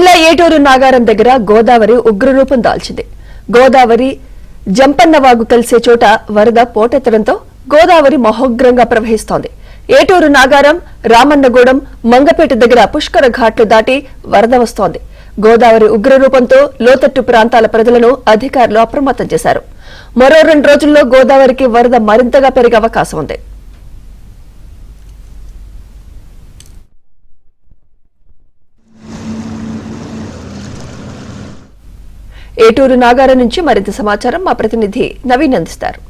జిల్లా ఏటూరు నాగారం దగ్గర గోదావరి ఉగ్రరూపం దాల్చింది. గోదావరి జంపన్నవాగు కలిసే చోట వరద పోటెత్తడంతో గోదావరి మహోగ్రంగా ప్రవహిస్తోంది. ఏటూరు నాగారం, రామన్నగూడెం, మంగపేట దగ్గర పుష్కర ఘాట్లు దాటి వరద వస్తోంది. గోదావరి ఉగ్రరూపంతో లోతట్టు ప్రాంతాల ప్రజలను అధికారులు అప్రమత్తం చేశారు. మరో 2 రోజుల్లో గోదావరికి వరద మరింతగా పెరిగే అవకాశం ఉంది. ఏటూరు నాగారం నుంచి మరింత సమాచారం మా ప్రతినిధి నవీన్ అందిస్తారు.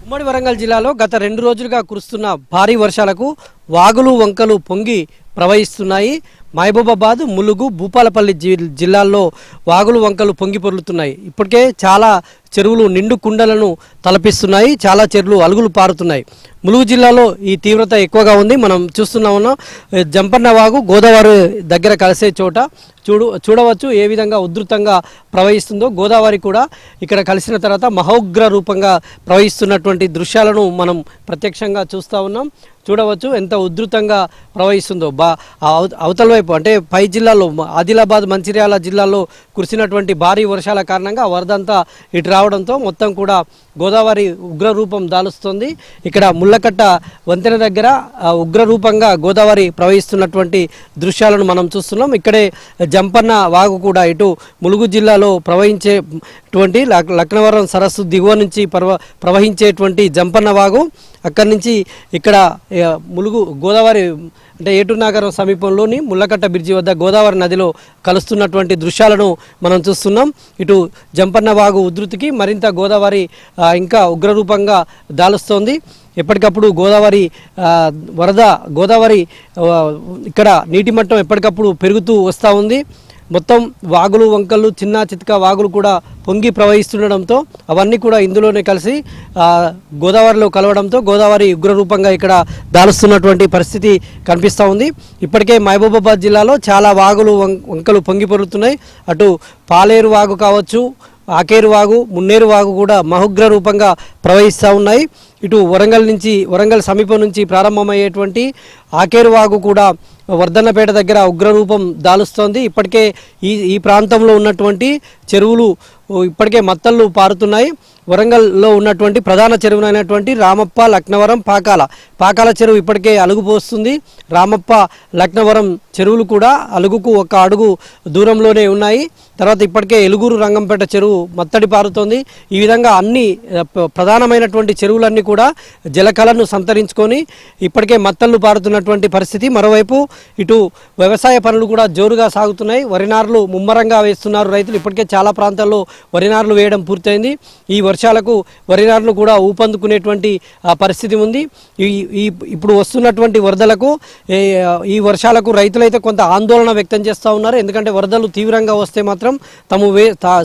ఉమ్మడి వరంగల్ జిల్లాలో గత 2 రోజులుగా కురుస్తున్న భారీ వర్షాలకు వాగులు వంకలు పొంగి ప్రవహిస్తున్నాయి. మహబూబాబాద్, ములుగు, భూపాలపల్లి జిల్లాల్లో వాగులు వంకలు పొంగి పొర్లుతున్నాయి. ఇప్పటికే చాలా చెరువులు నిండు కుండలను తలపిస్తున్నాయి. చాలా చెరువులు అలుగులు పారుతున్నాయి. ములుగు జిల్లాలో ఈ తీవ్రత ఎక్కువగా ఉంది. మనం చూస్తున్నాం జంపన్న వాగు గోదావరి దగ్గర కలిసే చోట చూడవచ్చు ఏ విధంగా ఉధృతంగా ప్రవహిస్తుందో. గోదావరి కూడా ఇక్కడ కలిసిన తర్వాత మహోగ్ర రూపంగా ప్రవహిస్తున్నటువంటి దృశ్యాలను మనం ప్రత్యక్షంగా చూస్తూ ఉన్నాం. చూడవచ్చు ఎంత ఉధృతంగా ప్రవహిస్తుందో. అవతల వైపు అంటే పై జిల్లాలో ఆదిలాబాద్, మంచిర్యాల జిల్లాలో కురిసినటువంటి భారీ వర్షాల కారణంగా వరదంతా ఇటు రావడంతో మొత్తం కూడా గోదావరి ఉగ్రరూపం దాలుస్తుంది. ఇక్కడ ముళ్ళకట్ట వంతెన దగ్గర ఉగ్రరూపంగా గోదావరి ప్రవహిస్తున్నటువంటి దృశ్యాలను మనం చూస్తున్నాం. ఇక్కడే జంపన్న వాగు కూడా ఇటు ములుగు జిల్లాలో ప్రవహించేటువంటి లక్నవరం సరస్సు దిగువ నుంచి ప్రవహించేటువంటి జంపన్న వాగు అక్కడి నుంచి ఇక్కడ ములుగు గోదావరి అంటే ఏటూరు నాగారం సమీపంలోని ముళ్ళకట్ట బ్రిడ్జి వద్ద గోదావరి నదిలో కలుస్తున్నటువంటి దృశ్యాలను మనం చూస్తున్నాం. ఇటు జంపన్న వాగు ఉధృతికి మరింత గోదావరి ఇంకా ఉగ్రరూపంగా దాలుస్తోంది. ఎప్పటికప్పుడు గోదావరి గోదావరి ఇక్కడ నీటి మట్టం ఎప్పటికప్పుడు పెరుగుతూ వస్తూ ఉంది. మొత్తం వాగులు వంకలు చిన్న చితక వాగులు కూడా పొంగి ప్రవహిస్తుండడంతో అవన్నీ కూడా ఇందులోనే కలిసి గోదావరిలో కలవడంతో గోదావరి ఉగ్రరూపంగా ఇక్కడ దాలుస్తున్నటువంటి పరిస్థితి కనిపిస్తూ ఉంది. ఇప్పటికే మహబూబాబాద్ జిల్లాలో చాలా వాగులు వంకలు పొంగి పొరులుతున్నాయి. అటు పాలేరు వాగు కావచ్చు, ఆకేరు వాగు, మున్నేరు వాగు కూడా మహోగ్ర రూపంగా ప్రవహిస్తూ ఉన్నాయి. ఇటు వరంగల్ సమీపం నుంచి ప్రారంభమయ్యేటువంటి ఆకేరు వాగు కూడా వర్ధన్నపేట దగ్గర ఉగ్రరూపం దాలుస్తోంది. ఇప్పటికే ఈ ప్రాంతంలో ఉన్నటువంటి చెరువులు ఇప్పటికే మత్తళ్ళు పారుతున్నాయి. వరంగల్లో ఉన్నటువంటి ప్రధాన చెరువునైనటువంటి రామప్ప, లక్నవరం, పాకాల చెరువు ఇప్పటికే అలుగు పోస్తుంది. రామప్ప, లక్నవరం చెరువులు కూడా అలుగుకు 1 అడుగు దూరంలోనే ఉన్నాయి. తర్వాత ఇప్పటికే ఎలుగూరు, రంగంపేట చెరువు మత్తడి పారుతోంది. ఈ విధంగా అన్ని ప్రధానమైనటువంటి చెరువులన్నీ కూడా జలకళను సంతరించుకొని ఇప్పటికే మత్తళ్ళు పారుతున్నటువంటి పరిస్థితి. మరోవైపు ఇటు వ్యవసాయ పనులు కూడా జోరుగా సాగుతున్నాయి. వరినారులు ముమ్మరంగా వేస్తున్నారు రైతులు. ఇప్పటికే చాలా ప్రాంతాల్లో వరినారులు వేయడం పూర్తయింది. ఈ వర్షాలకు వరినారులు కూడా ఊపందుకునేటువంటి పరిస్థితి ఉంది. ఇప్పుడు వస్తున్నటువంటి వరదలకు ఈ వర్షాలకు రైతులైతే కొంత ఆందోళన వ్యక్తం చేస్తూ ఉన్నారు. ఎందుకంటే వరదలు తీవ్రంగా వస్తే మాత్రం తాము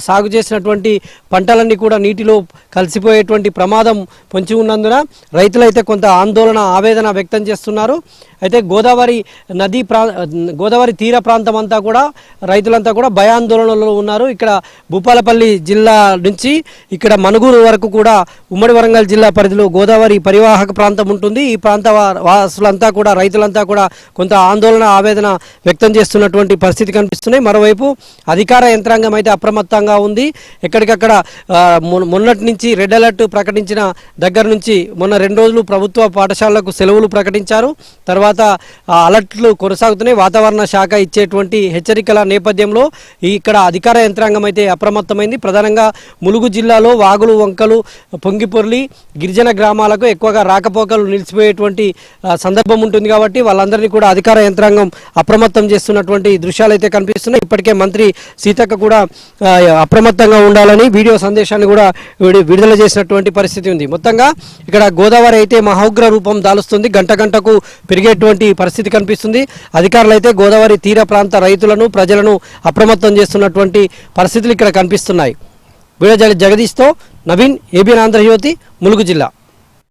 సాగు చేసినటువంటి పంటలన్నీ కూడా నీటిలో కలిసిపోయేటువంటి ప్రమాదం పొంచి ఉన్నందున రైతులైతే కొంత ఆందోళన, ఆవేదన వ్యక్తం చేస్తున్నారు. అయితే గోదావరి తీర ప్రాంతం అంతా కూడా రైతులంతా కూడా భయాందోళనలో ఉన్నారు. ఇక్కడ భూపాలపల్లి జిల్లా నుంచి ఇక్కడ మనుగూరు వరకు కూడా ఉమ్మడి వరంగల్ జిల్లా పరిధిలో గోదావరి పరివాహక ప్రాంతం ఉంటుంది. ఈ ప్రాంత వాసులంతా కూడా రైతులంతా కూడా కొంత ఆందోళన, ఆవేదన వ్యక్తం చేస్తున్నటువంటి పరిస్థితి కనిపిస్తున్నాయి. మరోవైపు అధికార యంత్రాంగం అయితే అప్రమత్తంగా ఉంది. ఎక్కడికక్కడ మొన్నటి నుంచి రెడ్ అలర్ట్ ప్రకటించిన దగ్గర నుంచి మొన్న 2 రోజులు ప్రభుత్వ పాఠశాలలకు సెలవులు ప్రకటించారు. తర్వాత అలర్ట్లు కొనసాగుతున్నాయి. వాతావరణ శాఖ ఇచ్చేటువంటి హెచ్చరికల నేపథ్యంలో ఇక్కడ అధికార యంత్రాంగం అయితే అప్రమత్తమైంది. ప్రధానంగా ములుగు జిల్లాలో వాగులు వంకలు పొంగిపొర్లి గిరిజన గ్రామాలకు ఎక్కువగా రాకపోకలు నిలిచిపోయేటువంటి సందర్భం ఉంటుంది. కాబట్టి వాళ్ళందరినీ కూడా అధికార యంత్రాంగం అప్రమత్తం చేస్తున్నటువంటి దృశ్యాలు అయితే కనిపిస్తున్నాయి. ఇప్పటికే మంత్రి సీతక్క కూడా అప్రమత్తంగా ఉండాలని వీడియో సందేశాన్ని కూడా విడుదల చేసినటువంటి పరిస్థితి ఉంది. మొత్తంగా ఇక్కడ గోదావరి అయితే మహోగ్ర రూపం దాలుస్తుంది. గంటకు పెరిగేటువంటి పరిస్థితి కనిపిస్తుంది. అధికారులు అయితే గోదావరి తీర ప్రాంత రైతులను, ప్రజలను అప్రమత్తం చేస్తున్నటువంటి పరిస్థితులు ఇక్కడ కనిపిస్తున్నాయి. వీడియో జగదీష్తో నవీన్, ఏబిఎన్ ఆంధ్రజ్యోతి, ములుగు జిల్లా.